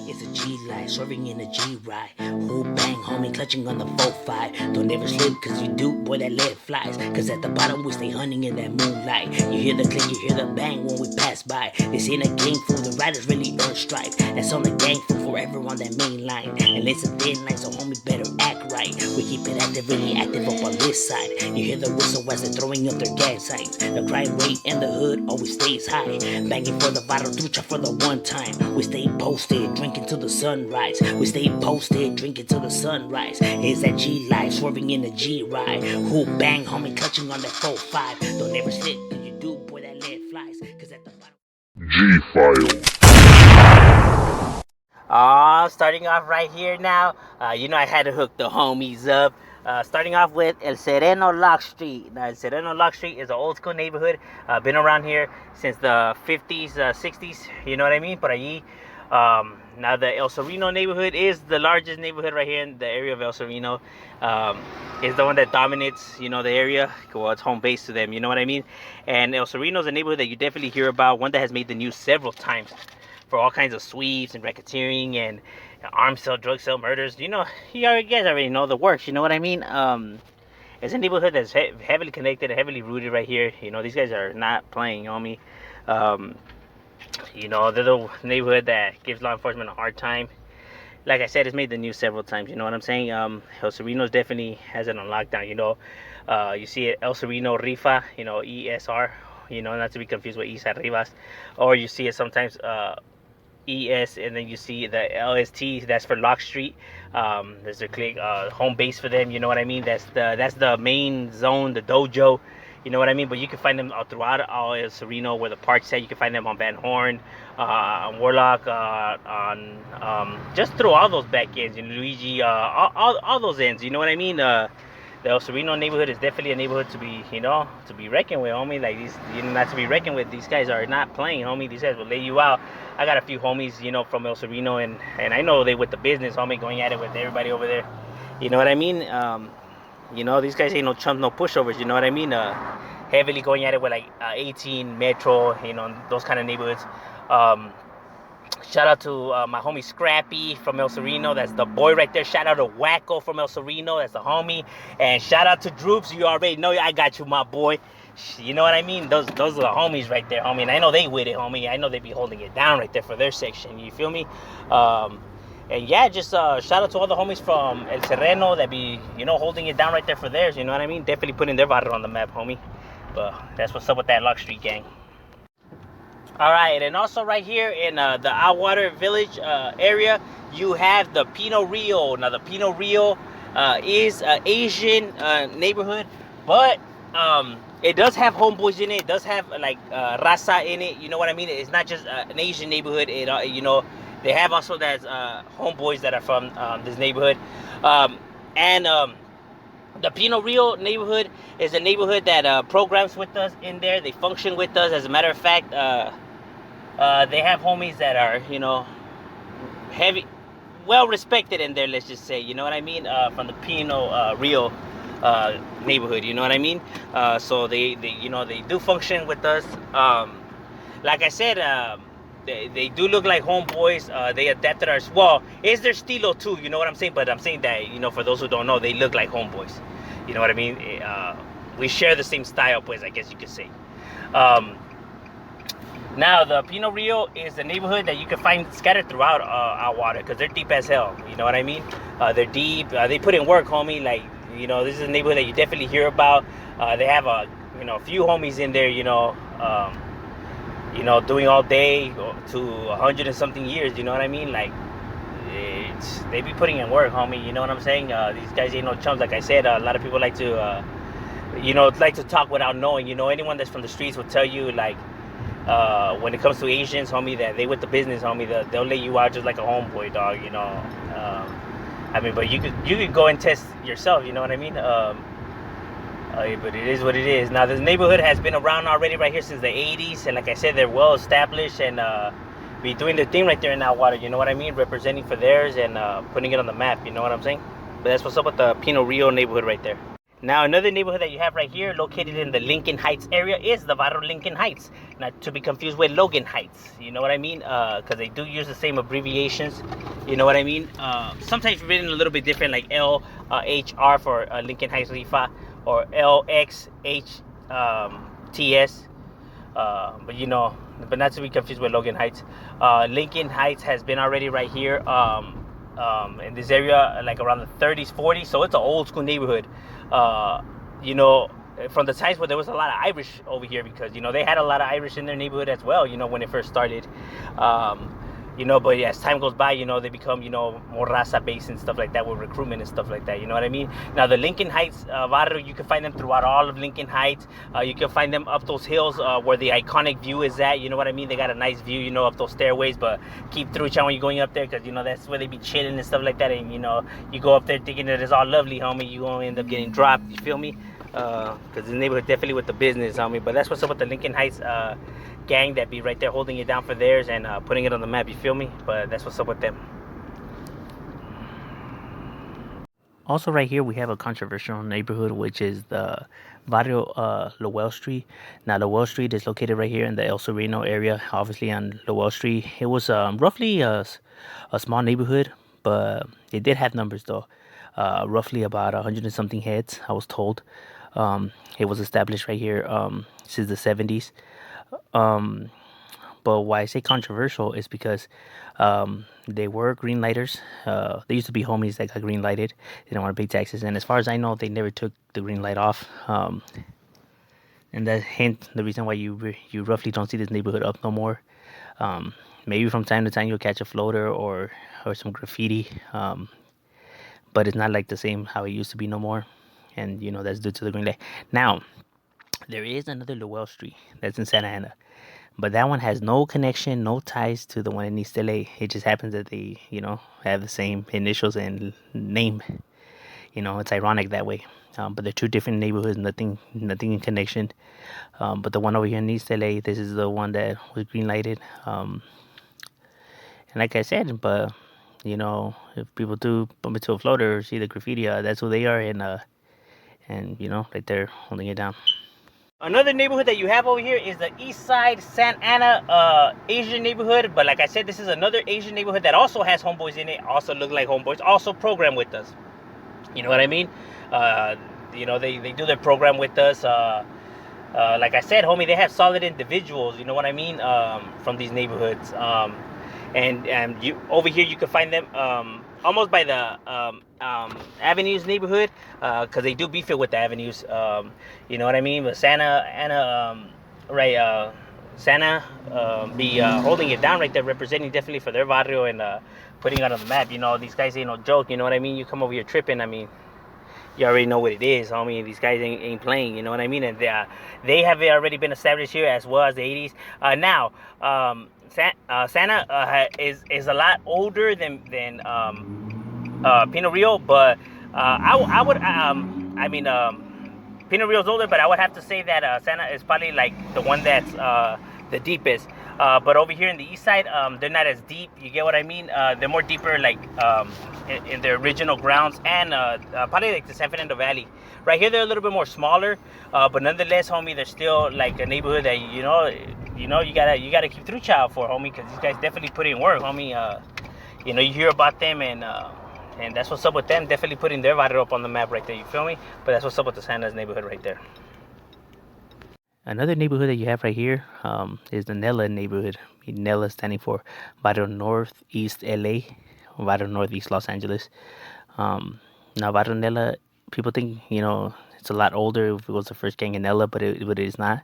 It's a G life, swerving in a G ride. Who bang, homie, clutching on the 4-5. Don't ever slip, cause you do, boy, that lead flies. Cause at the bottom we stay hunting in that moonlight. You hear the click, you hear the bang when we pass by. This ain't a game fool, the riders really earn stripe. That's on the gang fool, forever on that main line. And it's a thin line, so homie better act right. We keep it active, really active up on this side. You hear the whistle as they're throwing up their gas signs. The crime rate in the hood always stays high. Banging for the vital, trucha for the one time. We stay posted, drinking till the sunrise. We stay posted, drinking till the sunrise. It's that G life, swerving in the G ride. Who bang, homie, clutching on that 4-5. Don't ever slip, cause you do, boy, that lead flies. Cause at the bottom G-File. Starting off right here now. You know I had to hook the homies up. Starting off with El Sereno Lock Street. Now, El Sereno Lock Street is an old school neighborhood. Been around here since the 50s, 60s. You know what I mean? Por allí. Now, the El Sereno neighborhood is the largest neighborhood right here in the area of El Sereno. It's the one that dominates, you know, the area. Well, it's home base to them. You know what I mean? And El Sereno is a neighborhood that you definitely hear about. One that has made the news several times for all kinds of sweeps and racketeering and arms sale, drug sale, murders. You know, you guys already know the works. You know what I mean? It's a neighborhood that's heavily connected, heavily rooted right here. You know, these guys are not playing on me. You know, they're the neighborhood that gives law enforcement a hard time. Like I said, it's made the news several times. You know what I'm saying? El Sereno's definitely has it on lockdown. You know, you see it, El Sereno Rifa. You know, ESR. You know, not to be confused with Eastside Rivas. Or you see it sometimes. ES, and then you see the LST, that's for Lock Street. There's their click, home base for them. You know what I mean? That's the main zone, the dojo. You know what I mean? But you can find them all throughout all El Sereno, where the park's at. You can find them on Van Horn, on Warlock, on just through all those back ends. You know, Luigi, all those ends. You know what I mean? The El Sereno neighborhood is definitely a neighborhood to be, you know, to be reckoned with, homie. Like, these, you know, not to be reckoned with. These guys are not playing, homie. These guys will lay you out. I got a few homies, you know, from El Sereno, and I know they with the business, homie, going at it with everybody over there. You know what I mean? You know, these guys ain't no chumps, no pushovers. You know what I mean? Heavily going at it with like 18 Metro, you know, those kind of neighborhoods. Shout out to my homie Scrappy from El Sereno. That's the boy right there. Shout out to Wacko from El Sereno. That's the homie. And shout out to Droops. You already know I got you, my boy. You know what I mean? Those are the homies right there, homie. And I know they with it, homie. I know they be holding it down right there for their section. You feel me? And yeah, just shout out to all the homies from El Sereno that be, you know, holding it down right there for theirs. You know what I mean? Definitely putting their barrio on the map, homie. But that's what's up with that Lock Street gang. All right, and also right here in the Outwater Village area, you have the Pinot Rio. Now, the Pinot Rio is an Asian neighborhood, but it does have homeboys in it. It does have like raza in it. You know what I mean? It's not just an Asian neighborhood. It you know, they have also that homeboys that are from this neighborhood, and the Pinot Rio neighborhood is a neighborhood that programs with us in there. They function with us. As a matter of fact, they have homies that are, you know, heavy, well respected in there. Let's just say, you know what I mean, from the Pinot Rio neighborhood. You know what I mean? So they you know, they do function with us. Like I said, they do look like homeboys. They adapted our, well, it's their stilo too. You know what I'm saying? But I'm saying that, you know, for those who don't know, they look like homeboys. You know what I mean? We share the same style, pues, I guess you could say. Now, the Pinot Rio is the neighborhood that you can find scattered throughout Outwater, because they're deep as hell. You know what I mean? They're deep. They put in work, homie. Like, you know, this is a neighborhood that you definitely hear about. They have a, you know, a few homies in there, you know, doing all day to 100 and something years. You know what I mean? Like, they be putting in work, homie. You know what I'm saying? These guys ain't no chumps. Like I said, a lot of people like to, you know, like to talk without knowing. You know, anyone that's from the streets will tell you, like, when it comes to Asians, homie, that they with the business, homie, they'll lay you out just like a homeboy, dog. You know, I mean, but you could go and test yourself. You know what I mean? But it is what it is. Now, this neighborhood has been around already right here since the 80s, and like I said, they're well established and be doing their thing right there in Outwater. You know what I mean? Representing for theirs and putting it on the map. You know what I'm saying? But that's what's up with the Pinot Rio neighborhood right there. Now, another neighborhood that you have right here, located in the Lincoln Heights area, is the Barrio Lincoln Heights. Not to be confused with Logan Heights. You know what I mean? Because they do use the same abbreviations. You know what I mean? Sometimes written a little bit different, like LHR for Lincoln Heights Rifa, or LXHTS. But you know, but not to be confused with Logan Heights. Lincoln Heights has been already right here. In this area, like around the 30s, 40s, so it's an old school neighborhood. You know, from the times where there was a lot of Irish over here, because you know they had a lot of Irish in their neighborhood as well. You know, when it first started. You know, but yeah, as time goes by, you know, they become, you know, more raza based and stuff like that, with recruitment and stuff like that. You know what I mean? Now, the Lincoln Heights barrio, you can find them throughout all of Lincoln Heights. You can find them up those hills where the iconic view is at. You know what I mean? They got a nice view, you know, up those stairways. But keep through when you're going up there, because you know that's where they be chilling and stuff like that. And you know, you go up there thinking that it's all lovely, homie. You gonna end up getting dropped. You feel me? Because the neighborhood definitely with the business, homie. But that's what's up with the Lincoln Heights gang that be right there holding it down for theirs and putting it on the map. You feel me? But that's what's up with them. Also, right here we have a controversial neighborhood, which is the Barrio Lowell Street. Now, Lowell Street is located right here in the El Sereno area, obviously on Lowell Street. It was roughly a small neighborhood, but it did have numbers though. Roughly about 100 and something heads, I was told. It was established right here since the 70s. But why I say controversial is because they were green lighters. They used to be homies that got green lighted. They didn't want to pay taxes, and as far as I know, they never took the green light off. And that hint, the reason why you roughly don't see this neighborhood up no more. Maybe from time to time you'll catch a floater or some graffiti, but it's not like the same how it used to be no more. And you know that's due to the green light. Now, there is another Lowell Street that's in Santa Ana, but that one has no connection, no ties to the one in East LA. It just happens that they, you know, have the same initials and name. You know, it's ironic that way. But they're two different neighborhoods, nothing in connection. But the one over here in East LA, this is the one that was green lighted. And like I said, but you know, if people do bump into a floater or see the graffiti, that's who they are, and you know, right there holding it down. Another neighborhood that you have over here is the Eastside Santa Ana Asian neighborhood. But like I said, this is another Asian neighborhood that also has homeboys in it, also look like homeboys, also program with us. You know what I mean? You know, they do their program with us. Like I said, homie, they have solid individuals, you know what I mean, from these neighborhoods. And you over here, you can find them almost by the Avenues neighborhood, because they do beef it with the Avenues. You know what I mean? But Santa be holding it down right there, representing definitely for their barrio and putting it on the map. You know, these guys ain't no joke. You know what I mean? You come over here tripping. I mean, you already know what it is, homie. These guys ain't playing, you know what I mean? And they have already been established here as well as the 80s. Now, Santa is a lot older than Pinot Rio, but Pinot Rio's older, but I would have to say that Santa is probably like the one that's the deepest. But over here in the east side, they're not as deep. You get what I mean? They're more deeper, like in their original grounds, and probably like the San Fernando Valley. Right here, they're a little bit more smaller, but nonetheless, homie, they're still like a neighborhood that you gotta keep through child for, homie, because these guys definitely put in work, homie. You know, you hear about them, and that's what's up with them. Definitely putting their barrio up on the map right there. You feel me? But that's what's up with the Santa's neighborhood right there. Another neighborhood that you have right here is the Nela neighborhood. Nela standing for Barrio Northeast LA, Barrio Northeast Los Angeles. Now, Barrio Nela, people think, you know, it's a lot older if it was the first gang in Nela, but it is not.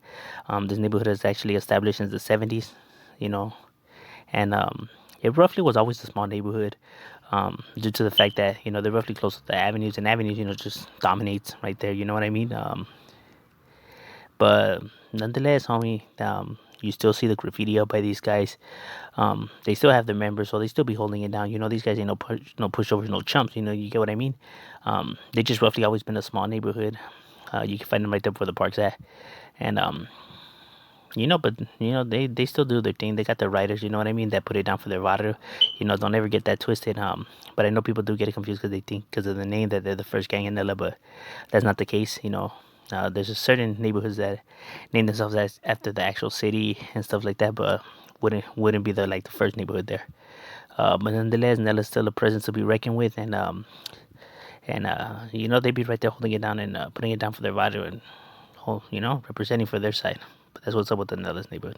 This neighborhood is actually established since the 70s, you know, and it roughly was always a small neighborhood due to the fact that, you know, they're roughly close to the avenues, and avenues, you know, just dominates right there, you know what I mean? But nonetheless, homie, you still see the graffiti up by these guys. They still have their members, so they still be holding it down. You know, these guys ain't no pushovers, no chumps. You know, you get what I mean? They just roughly always been a small neighborhood. You can find them right there where the park's at. And But they still do their thing. They got their writers, you know what I mean, that put it down for their barrio. Don't ever get that twisted. But I know people do get it confused because they think because of the name that they're the first gang in Nela, but that's not the case. There's a certain neighborhoods that name themselves after the actual city and stuff like that, but wouldn't be the first neighborhood there. But nonetheless, Nela's still a presence to be reckoned with, and they be right there holding it down and putting it down for their barrio and representing for their side. But that's what's up with the Nela's neighborhood.